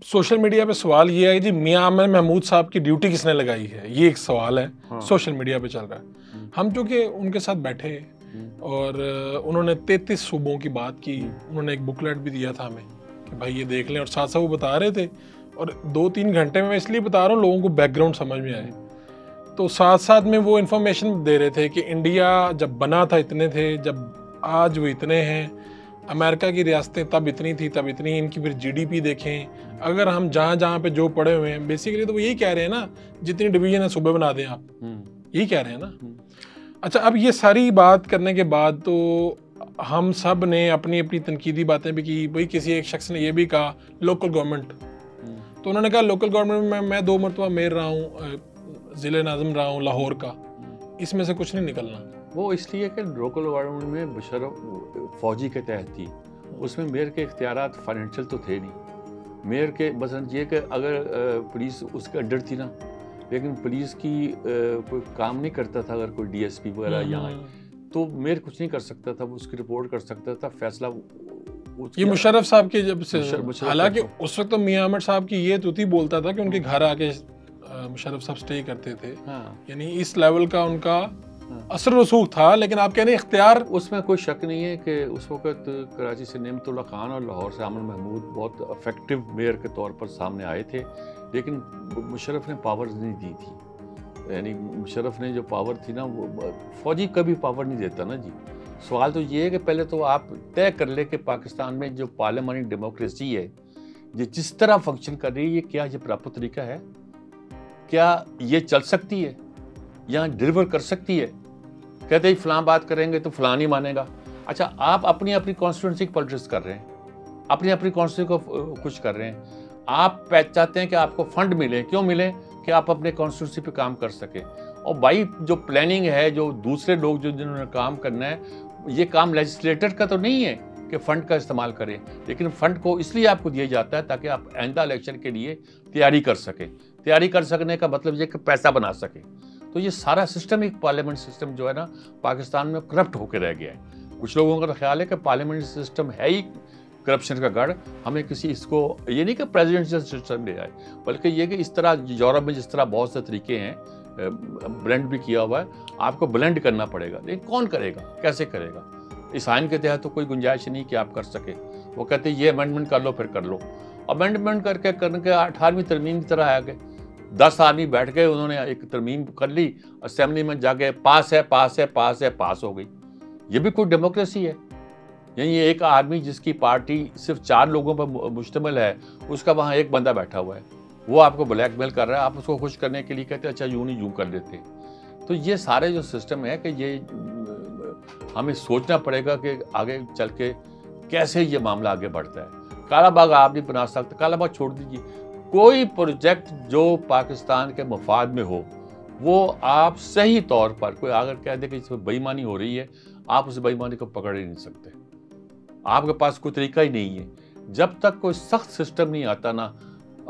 Social media पे सवाल ये है कि जी मियां आमिर महमूद साहब की ड्यूटी किसने लगाई है, ये एक सवाल है। सोशल मीडिया पे चल रहा है। हम चूंकि उनके साथ बैठे और उन्होंने 33 सूबों की बात की, उन्होंने एक बुकलेट भी दिया था हमें कि भाई ये देख लें, और साथ साथ वो बता रहे थे, और 2-3 घंटे में मैं इसलिए बता रहा हूँ लोगों को बैकग्राउंड समझ में आए। तो साथ साथ में वो इन्फॉर्मेशन दे रहे थे कि इंडिया जब बना था इतने थे, जब आज वो इतने हैं, अमेरिका की रियासतें तब इतनी थी तब इतनी, इनकी फिर जीडीपी देखें, अगर हम जहाँ जहाँ पे जो पड़े हुए हैं, बेसिकली तो वो यही कह रहे हैं ना, जितनी डिवीजन है सूबे बना दें आप, यही कह रहे हैं ना। अच्छा, अब ये सारी बात करने के बाद तो हम सब ने अपनी अपनी तनकीदी बातें भी की। भाई किसी एक शख्स ने ये भी कहा लोकल गवर्नमेंट, तो उन्होंने कहा लोकल गवर्नमेंट में मैं 2 मरतबा मेयर रहा हूँ, ज़िले नाज़िम रहा हूँ लाहौर का, इसमें से कुछ नहीं निकलना। वो इसलिए कि लोकल गवर्नमेंट में मुशर्रफ फौजी के तहत थी, उसमें मेयर के इख्तियारात फाइनेंशियल तो थे नहीं। मेयर के बस ये कि अगर पुलिस उसके अंडर थी ना, लेकिन पुलिस की कोई काम नहीं करता था, अगर कोई डीएसपी वगैरह यहाँ तो मेयर कुछ नहीं कर सकता था, वो उसकी रिपोर्ट कर सकता था, फैसला ये मुशर्रफ साहब के जब से, हालांकि उस वक्त तो मियां आमिर साहब की ये तूती बोलता था कि उनके घर आके मुशर्रफ साहब स्टे करते थे, यानी इस लेवल का उनका असर रसूख था। लेकिन आप कह रहे हैं इख्तियार, उसमें कोई शक नहीं है कि उस वक्त कराची से नेमतुल्ला खान और लाहौर से आमिर महमूद बहुत इफेक्टिव मेयर के तौर पर सामने आए थे, लेकिन मुशर्रफ ने पावर नहीं दी थी। यानी मुशर्रफ ने जो पावर थी ना, वो फौजी कभी पावर नहीं देता ना जी। सवाल तो ये है कि पहले तो आप तय कर ले कि पाकिस्तान में जो पार्लियामानी डेमोक्रेसी है, ये जिस तरह फंक्शन कर रही है, क्या ये प्रॉपर तरीका है? क्या ये चल सकती है, यहाँ डिलीवर कर सकती है? कहते ही फलां बात करेंगे तो फलां नहीं मानेगा। अच्छा, आप अपनी अपनी कॉन्स्टिट्यूंसी की पॉलिटिक्स कर रहे हैं, अपनी अपनी कॉन्स्टिट्यूंसी को खुश कर रहे हैं। आप चाहते हैं कि आपको फंड मिले, क्यों मिले? कि आप अपने कॉन्स्टिट्यूंसी पे काम कर सके। और भाई जो प्लानिंग है, जो दूसरे लोग जो जिन्होंने काम करना है, ये काम लेजिस्लेटर का तो नहीं है कि फंड का इस्तेमाल करें, लेकिन फंड को इसलिए आपको दिया जाता है ताकि आप आइंदा इलेक्शन के लिए तैयारी कर सकें। तैयारी कर सकने का मतलब ये कि पैसा बना सकें। तो ये सारा सिस्टम, एक पार्लियामेंट सिस्टम जो है ना, पाकिस्तान में करप्ट होकर रह गया है। कुछ लोगों का ख्याल है कि पार्लियामेंट सिस्टम है ही करप्शन का गढ़, हमें किसी इसको ये नहीं कि प्रेसिडेंशियल सिस्टम ले आए, बल्कि ये कि इस तरह यूरोप में जिस तरह बहुत से तरीके हैं, ब्लेंड भी किया हुआ है, आपको ब्लेंड करना पड़ेगा। लेकिन कौन करेगा, कैसे करेगा? इस आइन के तहत तो कोई गुंजाइश नहीं कि आप कर सके। वो कहते हैं ये अमेंडमेंट कर लो, फिर कर लो। अमेंडमेंट करके 18वीं तरमीम की तरह आ गए। 10 आदमी बैठ गए, उन्होंने एक तरमीम कर ली, असेंबली में जाके पास है, पास है, पास है, पास हो गई। ये भी कोई डेमोक्रेसी है? यानी एक आदमी जिसकी पार्टी सिर्फ 4 लोगों पर मुश्तमिल है, उसका वहाँ एक बंदा बैठा हुआ है, वो आपको ब्लैकमेल कर रहा है, आप उसको खुश करने के लिए कहते हैं अच्छा यूं नहीं यूं कर देते। तो ये सारे जो सिस्टम है कि ये हमें सोचना पड़ेगा कि आगे चल के कैसे ये मामला आगे बढ़ता है। काला बाग आप नहीं बना सकते, काला बाग छोड़ दीजिए। कोई प्रोजेक्ट जो पाकिस्तान के मफाद में हो, वो आप सही तौर पर, कोई अगर कह दे कि इसमें बेईमानी हो रही है, आप उस बेईमानी को पकड़ ही नहीं सकते। आपके पास कोई तरीका ही नहीं है। जब तक कोई सख्त सिस्टम नहीं आता ना,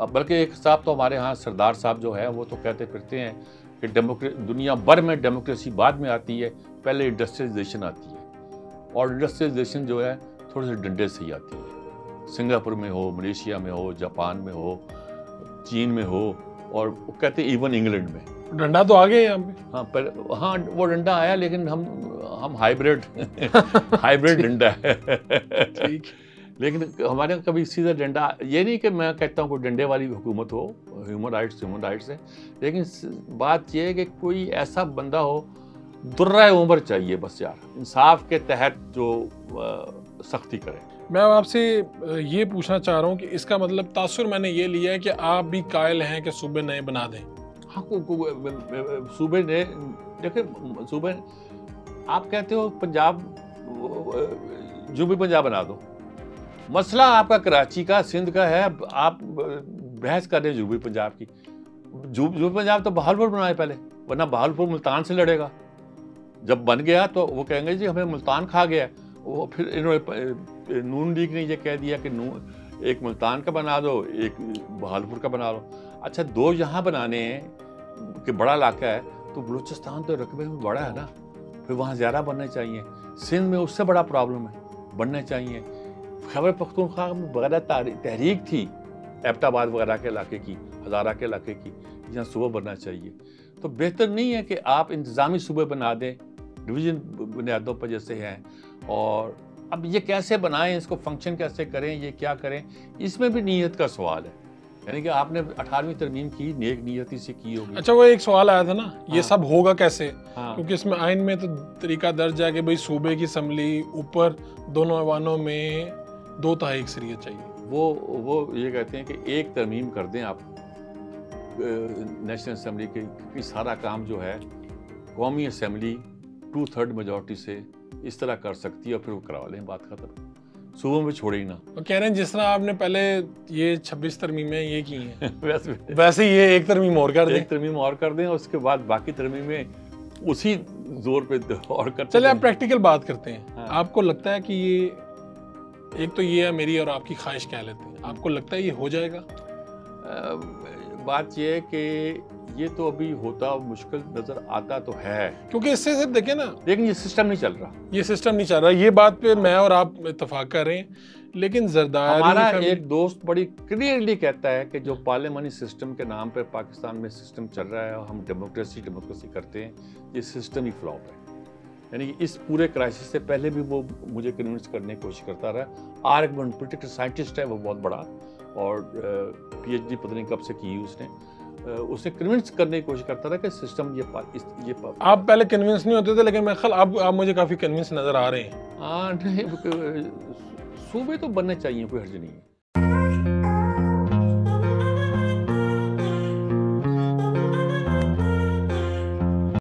बल्कि एक साहब तो हमारे यहाँ सरदार साहब जो है, वो तो कहते फिरते हैं कि दुनिया भर में डेमोक्रेसी बाद में आती है, पहले इंडस्ट्रियलाइजेशन आती है। और इंडस्ट्रियलाइजेशन जो है थोड़े से डंडे से ही आती है। सिंगापुर में हो, मलेशिया में हो, जापान में हो, चीन में हो, और वो कहते हैं इवन इंग्लैंड में। डंडा तो आ गया यहाँ पे। हाँ, पर हाँ वो डंडा आया, लेकिन हम हाइब्रिड हाइब्रिड डंडा है। ठीक। लेकिन हमारे यहाँ कभी सीधा डंडा, ये नहीं कि मैं कहता हूँ कोई डंडे वाली हुकूमत हो, ह्यूमन राइट्स है, लेकिन बात ये है कि कोई ऐसा बंदा हो, दुर्रा उम्र चाहिए बस यार, इंसाफ के तहत जो सख्ती करे। मैं आपसे ये पूछना चाह रहा हूँ कि इसका मतलब तासुर मैंने ये लिया है कि आप भी कायल हैं कि सूबे नए बना दें। हाँ, सूबे ने, देखिए सूबे, आप कहते हो पंजाब, जनूबी पंजाब बना दो। मसला आपका कराची का, सिंध का है, आप बहस कर रहे हैं जनूबी पंजाब की। जनूबी पंजाब तो बहावलपुर बनाए पहले, वरना बहावलपुर मुल्तान से लड़ेगा। जब बन गया तो वो कहेंगे जी हमें मुल्तान खा गया। वो फिर इन्होंने नून लीग ने ये कह दिया कि एक मुल्तान का बना दो, एक बहावलपुर का बना लो। अच्छा, 2 यहाँ बनाने हैं कि बड़ा इलाका है, तो बलूचिस्तान तो रकबे में बड़ा है ना, फिर वहाँ ज़्यादा बनने चाहिए। सिंध में उससे बड़ा प्रॉब्लम है, बनने चाहिए। खैबर पख्तूनख्वा में बगैर तहरीक थी, ایبٹ آباد وغیرہ کے علاقے کی، ہزارہ کے علاقے کی، جہاں صوبہ بننا چاہیے. تو بہتر نہیں ہے کہ آپ انتظامی صوبے بنا دیں ڈویژن بنیادوں پر جیسے ہیں، اور اب یہ کیسے بنائیں، اس کو فنکشن کیسے کریں، یہ کیا کریں، اس میں بھی نیت کا سوال ہے. یعنی کہ آپ نے 18ویں ترمیم کی نیک نیتی سے کی ہوگی. اچھا وہ ایک سوال آیا تھا نا، یہ سب ہوگا کیسے؟ کیونکہ اس میں آئین میں تو طریقہ درج ہے کہ بھئی صوبے کی اسمبلی اوپر دونوں ایوانوں میں 2/3 اکثریت چاہیے. وہ یہ کہتے ہیں کہ ایک ترمیم کر دیں آپ نیشنل اسمبلی کی سارا کام جو ہے قومی اسمبلی 2/3 میجورٹی سے اس طرح کر سکتی ہے، اور پھر وہ کروا لیں، بات ختم. صوبوں میں چھوڑے ہی نہ. وہ کہہ رہے ہیں جس طرح آپ نے پہلے یہ 26 ترمیمیں یہ کی ہیں ویسے یہ ایک ترمیم اور کر دیں. ایک ترمیم اور کر دیں، اور اس کے بعد باقی ترمیمیں اسی زور پہ اور کرتے. چلے آپ پریکٹیکل بات کرتے ہیں. آپ کو لگتا ہے کہ یہ ایک تو یہ ہے میری اور آپ کی خواہش کہہ لیتے ہیں، آپ کو لگتا ہے یہ ہو جائے گا؟ بات یہ ہے کہ یہ تو ابھی ہوتا مشکل نظر آتا تو ہے، کیونکہ اس سے صرف دیکھیں نا، لیکن یہ سسٹم نہیں چل رہا. یہ سسٹم نہیں چل رہا. یہ بات پہ میں اور آپ اتفاق کر رہے ہیں، لیکن زرداری ہمارا ایک دوست بڑی کلیئرلی کہتا ہے کہ جو پارلیمانی سسٹم کے نام پہ پاکستان میں سسٹم چل رہا ہے اور ہم ڈیموکریسی کرتے ہیں، یہ سسٹم ہی فلاپ ہے. یعنی کہ اس پورے کرائسس سے پہلے بھی وہ مجھے کنونس کرنے کی کوشش کرتا رہا. آرگمنٹ پولیٹیکل سائنٹسٹ ہے وہ بہت بڑا، اور پی ایچ ڈی پتہ نہیں کب سے کی اس نے کنونس کرنے کی کوشش کرتا رہا کہ سسٹم یہ آپ پہلے کنونس نہیں ہوتے تھے، لیکن میں خیال اب آپ مجھے کافی کنونس نظر آ رہے ہیں. ہاں، صوبے تو بننے چاہیے، کوئی حرج نہیں ہے.